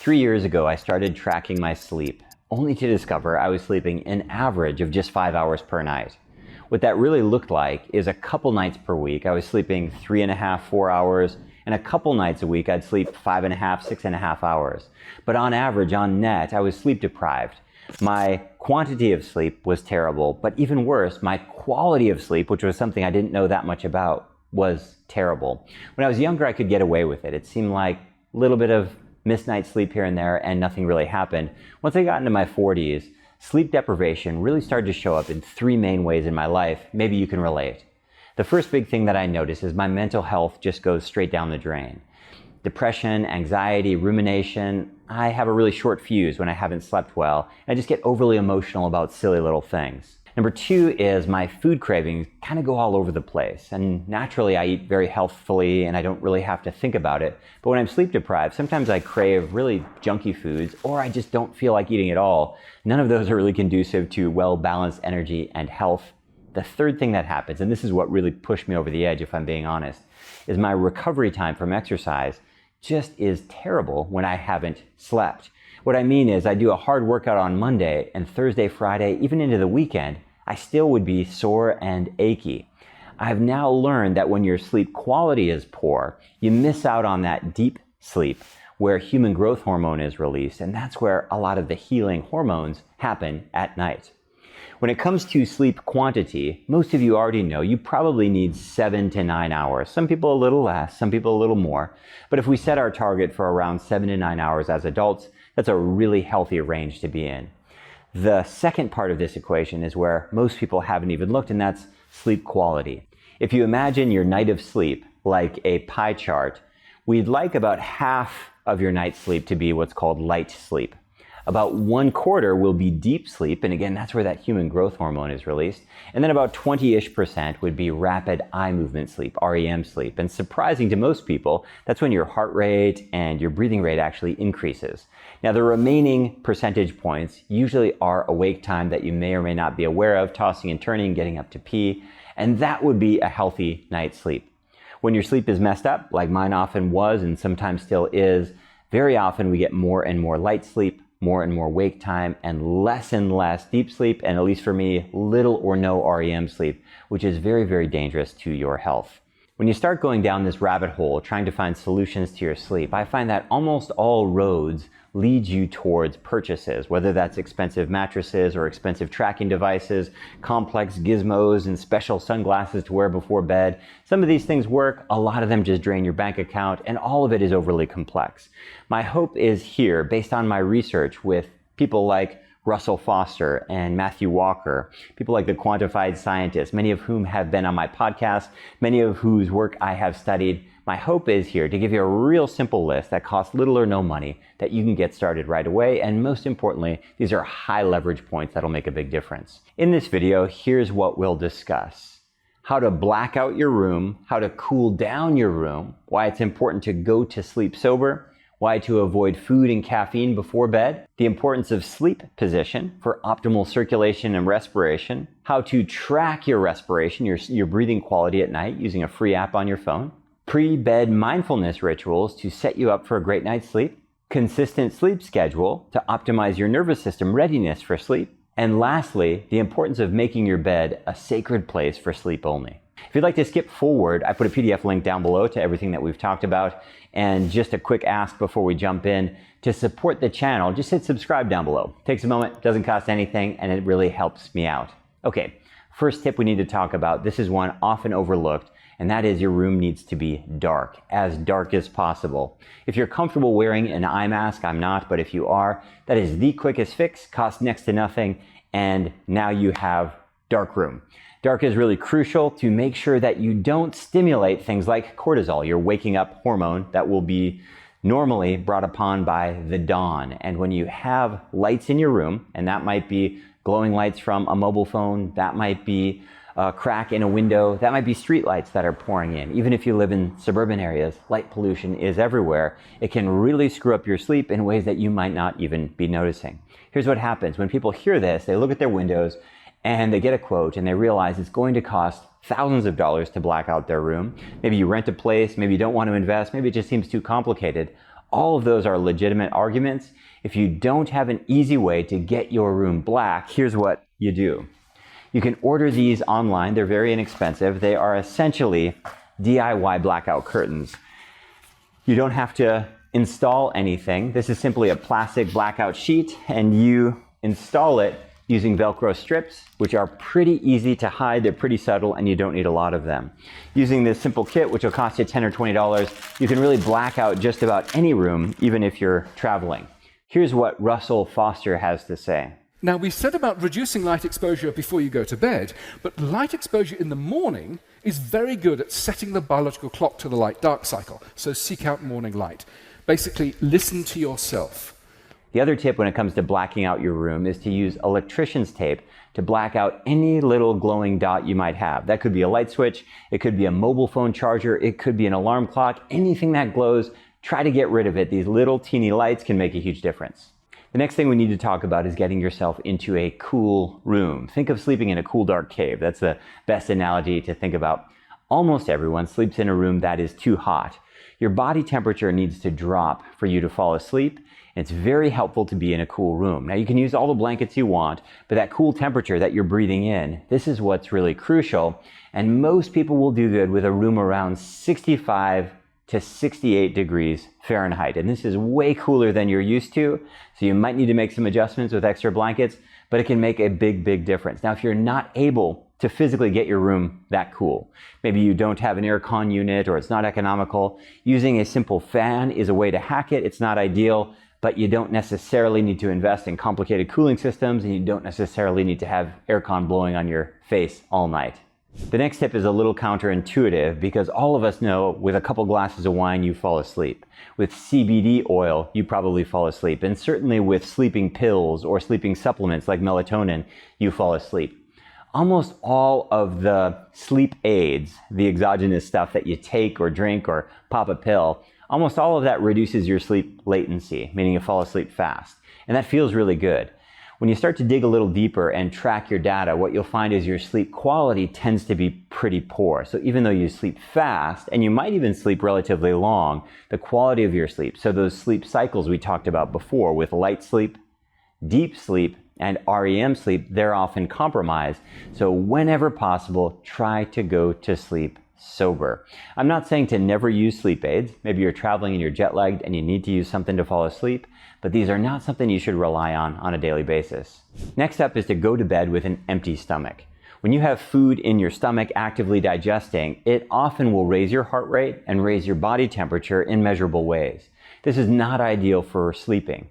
3 years ago, I started tracking my sleep, only to discover I was sleeping an average of just 5 hours per night. What that really looked like is a couple nights per week, I was sleeping 3.5, 4 hours, and a couple nights a week, I'd sleep 5.5, 6.5 hours. But on average, on net, I was sleep deprived. My quantity of sleep was terrible, but even worse, my quality of sleep, which was something I didn't know that much about, was terrible. When I was younger, I could get away with it. It seemed like a little bit of missed night sleep here and there, and nothing really happened. Once I got into my 40s, sleep deprivation really started to show up in 3 main ways in my life. Maybe you can relate. The first big thing that I noticed is my mental health just goes straight down the drain. Depression, anxiety, rumination. I have a really short fuse when I haven't slept well. I just get overly emotional about silly little things. Number 2 is my food cravings kind of go all over the place. And naturally, I eat very healthfully and I don't really have to think about it. But when I'm sleep deprived, sometimes I crave really junky foods or I just don't feel like eating at all. None of those are really conducive to well-balanced energy and health. The third thing that happens, and this is what really pushed me over the edge if I'm being honest, is my recovery time from exercise just is terrible when I haven't slept. What I mean is I do a hard workout on Monday and Thursday, Friday, even into the weekend, I still would be sore and achy. I've now learned that when your sleep quality is poor, you miss out on that deep sleep where human growth hormone is released, and that's where a lot of the healing hormones happen at night. When it comes to sleep quantity, most of you already know you probably need 7 to 9 hours. Some people a little less, some people a little more. But if we set our target for around 7 to 9 hours as adults, that's a really healthy range to be in. The second part of this equation is where most people haven't even looked, and that's sleep quality. If you imagine your night of sleep like a pie chart, we'd like about half of your night's sleep to be what's called light sleep. About 1/4 will be deep sleep, and again, that's where that human growth hormone is released. And then about 20-ish% would be rapid eye movement sleep, REM sleep. And surprising to most people, that's when your heart rate and your breathing rate actually increases. Now, the remaining percentage points usually are awake time that you may or may not be aware of, tossing and turning, getting up to pee, and that would be a healthy night's sleep. When your sleep is messed up, like mine often was and sometimes still is, very often we get more and more light sleep, more and more wake time, and less deep sleep, and at least for me, little or no REM sleep, which is very, very dangerous to your health. When you start going down this rabbit hole, trying to find solutions to your sleep, I find that almost all roads lead you towards purchases, whether that's expensive mattresses or expensive tracking devices, complex gizmos, and special sunglasses to wear before bed. Some of these things work, a lot of them just drain your bank account, and all of it is overly complex. My hope is here, based on my research with people like Russell Foster and Matthew Walker, people like the quantified scientists, many of whom have been on my podcast, many of whose work I have studied. My hope is here to give you a real simple list that costs little or no money that you can get started right away. And most importantly, these are high leverage points that'll make a big difference. In this video, here's what we'll discuss: how to black out your room, how to cool down your room, why it's important to go to sleep sober, why to avoid food and caffeine before bed, the importance of sleep position for optimal circulation and respiration, how to track your respiration, your breathing quality at night using a free app on your phone, pre-bed mindfulness rituals to set you up for a great night's sleep, consistent sleep schedule to optimize your nervous system readiness for sleep, and lastly, the importance of making your bed a sacred place for sleep only. If you'd like to skip forward, I put a PDF link down below to everything that we've talked about. And just a quick ask before we jump in, to support the channel, just hit subscribe down below. Takes a moment, doesn't cost anything, and it really helps me out. Okay, first tip we need to talk about, this is one often overlooked, and that is your room needs to be dark as possible. If you're comfortable wearing an eye mask, I'm not, but if you are, that is the quickest fix, costs next to nothing, and now you have dark room. Dark is really crucial to make sure that you don't stimulate things like cortisol, your waking up hormone that will be normally brought upon by the dawn. And when you have lights in your room, and that might be glowing lights from a mobile phone, that might be a crack in a window, that might be street lights that are pouring in. Even if you live in suburban areas, light pollution is everywhere. It can really screw up your sleep in ways that you might not even be noticing. Here's what happens. When people hear this, they look at their windows and they get a quote and they realize it's going to cost thousands of dollars to black out their room. Maybe you rent a place, maybe you don't want to invest, maybe it just seems too complicated. all of those are legitimate arguments. If you don't have an easy way to get your room black, here's what you do. You can order these online. They're very inexpensive. They are essentially DIY blackout curtains. You don't have to install anything. This is simply a plastic blackout sheet, and you install it using Velcro strips, which are pretty easy to hide. They're pretty subtle, and you don't need a lot of them. Using this simple kit, which will cost you $10 or $20, you can really black out just about any room, even if you're traveling. Here's what Russell Foster has to say. Now, we said about reducing light exposure before you go to bed, but light exposure in the morning is very good at setting the biological clock to the light-dark cycle, so seek out morning light. Basically, listen to yourself. The other tip when it comes to blacking out your room is to use electrician's tape to black out any little glowing dot you might have. That could be a light switch, it could be a mobile phone charger, it could be an alarm clock, anything that glows, try to get rid of it. These little teeny lights can make a huge difference. The next thing we need to talk about is getting yourself into a cool room. Think of sleeping in a cool, dark cave. That's the best analogy to think about. Almost everyone sleeps in a room that is too hot. Your body temperature needs to drop for you to fall asleep. It's very helpful to be in a cool room. Now, you can use all the blankets you want, but that cool temperature that you're breathing in, this is what's really crucial. And most people will do good with a room around 65 to 68 degrees Fahrenheit. And this is way cooler than you're used to. So you might need to make some adjustments with extra blankets, but it can make a big, big difference. Now, if you're not able to physically get your room that cool, maybe you don't have an aircon unit or it's not economical, using a simple fan is a way to hack it. It's not ideal, but you don't necessarily need to invest in complicated cooling systems, and you don't necessarily need to have aircon blowing on your face all night. The next tip is a little counterintuitive because all of us know with a couple glasses of wine you fall asleep. With CBD oil you probably fall asleep, and certainly with sleeping pills or sleeping supplements like melatonin you fall asleep. Almost all of the sleep aids, the exogenous stuff that you take or drink or pop a pill, almost all of that reduces your sleep latency, meaning you fall asleep fast. And that feels really good. When you start to dig a little deeper and track your data, what you'll find is your sleep quality tends to be pretty poor. So even though you sleep fast, and you might even sleep relatively long, the quality of your sleep, so those sleep cycles we talked about before with light sleep, deep sleep, and REM sleep, they're often compromised. So whenever possible, try to go to sleep sober. I'm not saying to never use sleep aids. Maybe you're traveling and you're jet lagged and you need to use something to fall asleep, but these are not something you should rely on a daily basis. Next up is to go to bed with an empty stomach. When you have food in your stomach actively digesting, it often will raise your heart rate and raise your body temperature in measurable ways. This is not ideal for sleeping.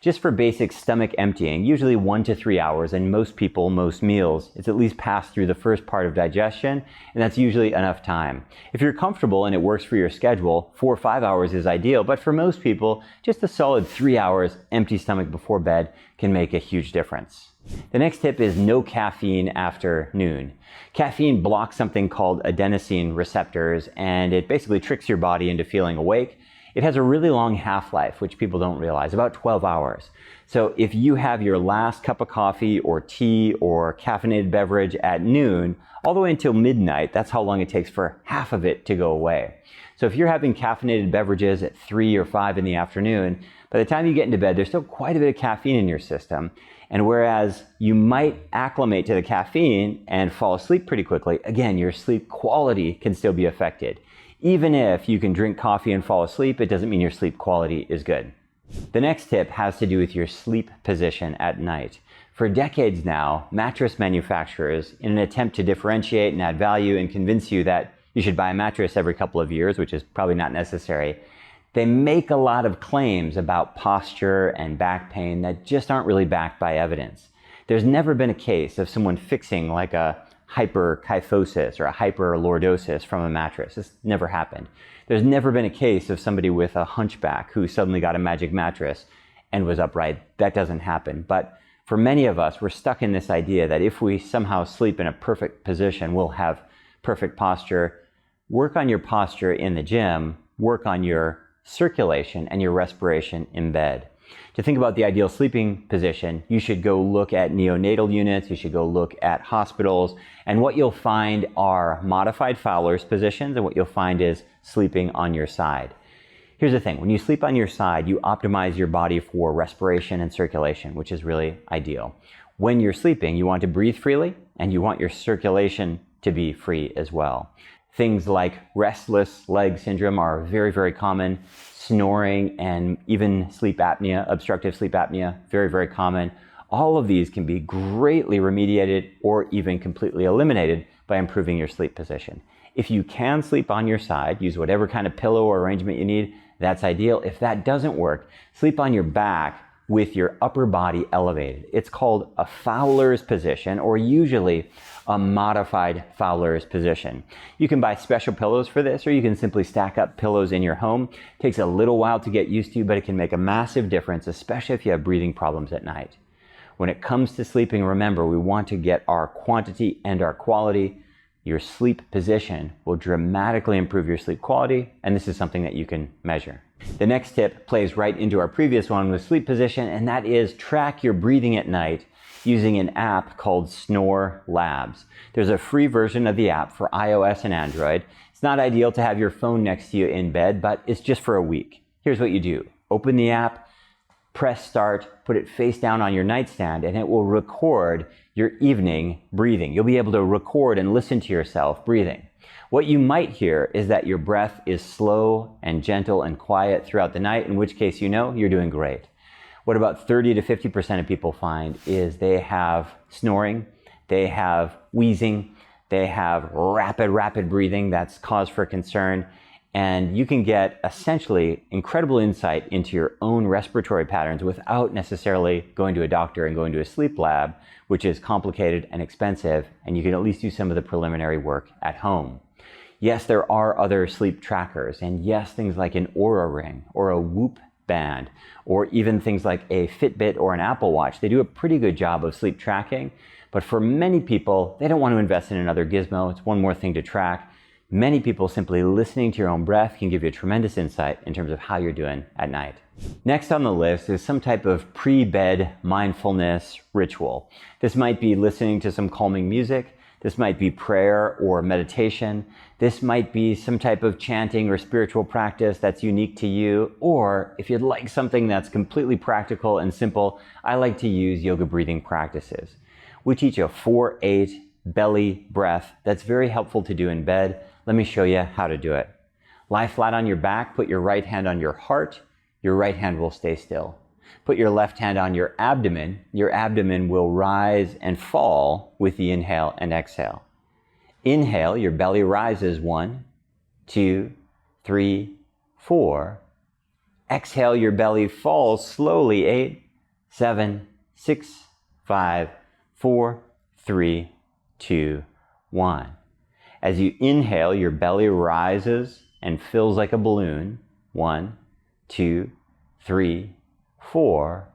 Just for basic stomach emptying, usually 1 to 3 hours, and most people, most meals, it's at least passed through the first part of digestion, and that's usually enough time. If you're comfortable and it works for your schedule, 4 or 5 hours is ideal, but for most people, just a solid 3 hours empty stomach before bed can make a huge difference. The next tip is no caffeine after noon. Caffeine blocks something called adenosine receptors, and it basically tricks your body into feeling awake. It has a really long half-life, which people don't realize, about 12 hours. So if you have your last cup of coffee or tea or caffeinated beverage at noon, all the way until midnight, that's how long it takes for half of it to go away. So if you're having caffeinated beverages at 3 or 5 in the afternoon, by the time you get into bed, there's still quite a bit of caffeine in your system. And whereas you might acclimate to the caffeine and fall asleep pretty quickly, again, your sleep quality can still be affected. Even if you can drink coffee and fall asleep, it doesn't mean your sleep quality is good. The next tip has to do with your sleep position at night. For decades now, mattress manufacturers, in an attempt to differentiate and add value and convince you that you should buy a mattress every couple of years, which is probably not necessary, they make a lot of claims about posture and back pain that just aren't really backed by evidence. There's never been a case of someone fixing like a hyperkyphosis or a hyperlordosis from a mattress. This never happened. There's never been a case of somebody with a hunchback who suddenly got a magic mattress and was upright. That doesn't happen. But for many of us, we're stuck in this idea that if we somehow sleep in a perfect position, we'll have perfect posture. Work on your posture in the gym, work on your circulation and your respiration in bed. To think about the ideal sleeping position, you should go look at neonatal units, you should go look at hospitals, and what you'll find are modified Fowler's positions, and what you'll find is sleeping on your side. Here's the thing, when you sleep on your side, you optimize your body for respiration and circulation, which is really ideal. When you're sleeping, you want to breathe freely and you want your circulation to be free as well. Things like restless leg syndrome are very, very common. Snoring and even sleep apnea, obstructive sleep apnea, very, very common. All of these can be greatly remediated or even completely eliminated by improving your sleep position. If you can sleep on your side, use whatever kind of pillow or arrangement you need, that's ideal. If that doesn't work, sleep on your back with your upper body elevated. It's called a Fowler's position, or usually a modified Fowler's position. You can buy special pillows for this, or you can simply stack up pillows in your home. It takes a little while to get used to, but it can make a massive difference, especially if you have breathing problems at night. When it comes to sleeping, remember, we want to get our quantity and our quality. Your sleep position will dramatically improve your sleep quality, and this is something that you can measure. The next tip plays right into our previous one with sleep position, and that is track your breathing at night using an app called Snore Labs. There's a free version of the app for iOS and Android. It's not ideal to have your phone next to you in bed, but it's just for a week. Here's what you do. Open the app, press start, put it face down on your nightstand, and it will record your evening breathing. You'll be able to record and listen to yourself breathing. What you might hear is that your breath is slow and gentle and quiet throughout the night, in which case you know you're doing great. What about 30 to 50% of people find is they have snoring, they have wheezing, they have rapid breathing. That's cause for concern. And you can get essentially incredible insight into your own respiratory patterns without necessarily going to a doctor and going to a sleep lab, which is complicated and expensive, and you can at least do some of the preliminary work at home. Yes, there are other sleep trackers, and yes, things like an Oura Ring or a Whoop band, or even things like a Fitbit or an Apple Watch. They do a pretty good job of sleep tracking, but for many people, they don't want to invest in another gizmo. It's one more thing to track. Many people simply listening to your own breath can give you a tremendous insight in terms of how you're doing at night. Next on the list is some type of pre-bed mindfulness ritual. This might be listening to some calming music. This might be prayer or meditation. This might be some type of chanting or spiritual practice that's unique to you. Or if you'd like something that's completely practical and simple, I like to use yoga breathing practices. We teach a 4-8 belly breath that's very helpful to do in bed. Let me show you how to do it. Lie flat on your back, put your right hand on your heart. Your right hand will stay still. Put your left hand on your abdomen. Your abdomen will rise and fall with the inhale and exhale. Inhale, your belly rises 1, 2, 3, 4. Exhale, your belly falls slowly 8, 7, 6, 5, 4, 3, 2, 1. As you inhale, your belly rises and fills like a balloon. 1, 2, 3, 4.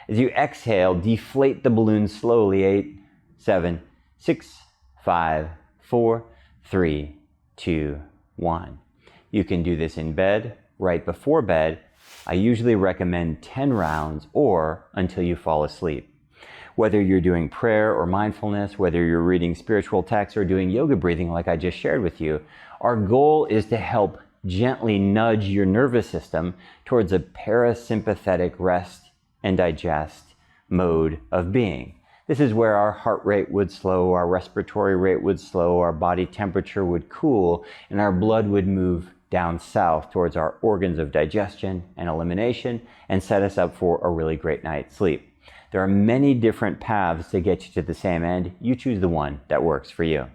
As you exhale, deflate the balloon slowly. 8, 7, 6, 5, 4, 3, 2, 1. You can do this in bed, right before bed. I usually recommend 10 rounds or until you fall asleep. Whether you're doing prayer or mindfulness, whether you're reading spiritual texts or doing yoga breathing like I just shared with you, our goal is to help gently nudge your nervous system towards a parasympathetic rest and digest mode of being. This is where our heart rate would slow, our respiratory rate would slow, our body temperature would cool, and our blood would move down south towards our organs of digestion and elimination and set us up for a really great night's sleep. There are many different paths to get you to the same end. You choose the one that works for you.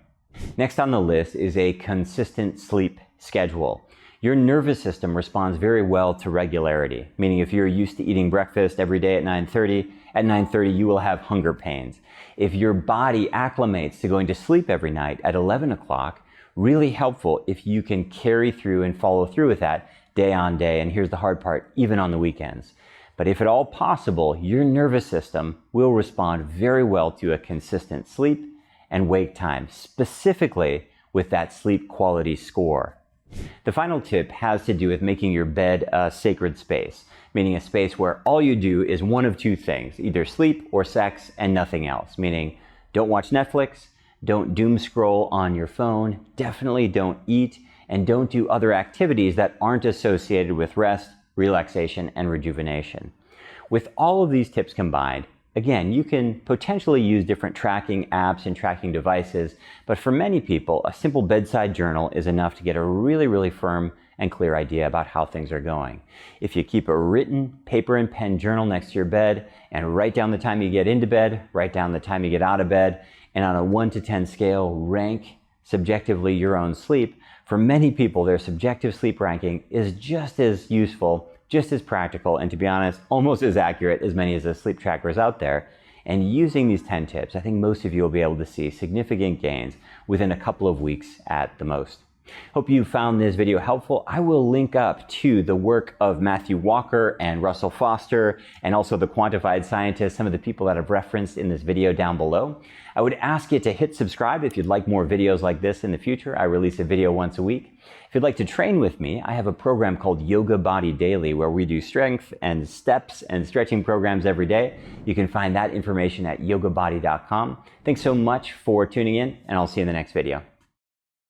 Next on the list is a consistent sleep schedule. Your nervous system responds very well to regularity, meaning if you're used to eating breakfast every day at 9:30 you will have hunger pains. If your body acclimates to going to sleep every night at 11 o'clock, really helpful if you can carry through and follow through with that day on day, and here's the hard part, even on the weekends. But if at all possible, your nervous system will respond very well to a consistent sleep and wake time, specifically with that sleep quality score. The final tip has to do with making your bed a sacred space, meaning a space where all you do is one of two things, either sleep or sex and nothing else, meaning don't watch Netflix, don't doom scroll on your phone, definitely don't eat, and don't do other activities that aren't associated with rest, relaxation, and rejuvenation. With all of these tips combined, again, you can potentially use different tracking apps and tracking devices, but for many people, a simple bedside journal is enough to get a really firm and clear idea about how things are going. If you keep a written paper and pen journal next to your bed and write down the time you get into bed, write down the time you get out of bed, and on a 1 to 10 scale, rank subjectively your own sleep, for many people, their subjective sleep ranking is just as useful, just as practical, and to be honest, almost as accurate as many of the sleep trackers out there. And using these 10 tips, I think most of you will be able to see significant gains within a couple of weeks at the most. Hope you found this video helpful. I will link up to the work of Matthew Walker and Russell Foster, and also the quantified scientists, some of the people that I've referenced in this video down below. I would ask you to hit subscribe if you'd like more videos like this in the future. I release a video once a week. If you'd like to train with me, I have a program called YOGABODY Daily where we do strength and steps and stretching programs every day. You can find that information at yogabody.com. Thanks so much for tuning in, and I'll see you in the next video.